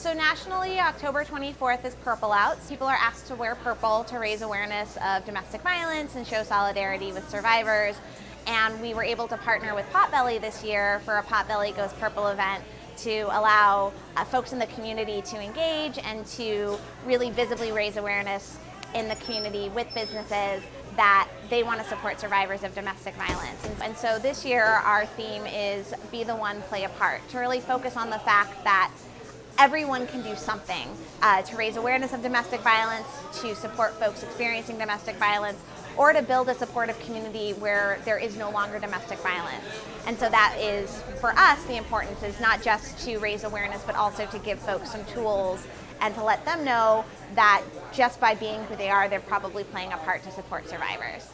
So nationally, October 24th is Purple Out. People are asked to wear purple to raise awareness of domestic violence and show solidarity with survivors. And we were able to partner with Potbelly this year for a Potbelly Goes Purple event to allow folks in the community to engage and to really visibly raise awareness in the community with businesses that they want to support survivors of domestic violence. And so this year our theme is Be the One, Play a Part, to really focus on the fact that everyone can do something to raise awareness of domestic violence, to support folks experiencing domestic violence, or to build a supportive community where there is no longer domestic violence. And so that is, for us, the importance is not just to raise awareness, but also to give folks some tools and to let them know that just by being who they are, they're probably playing a part to support survivors.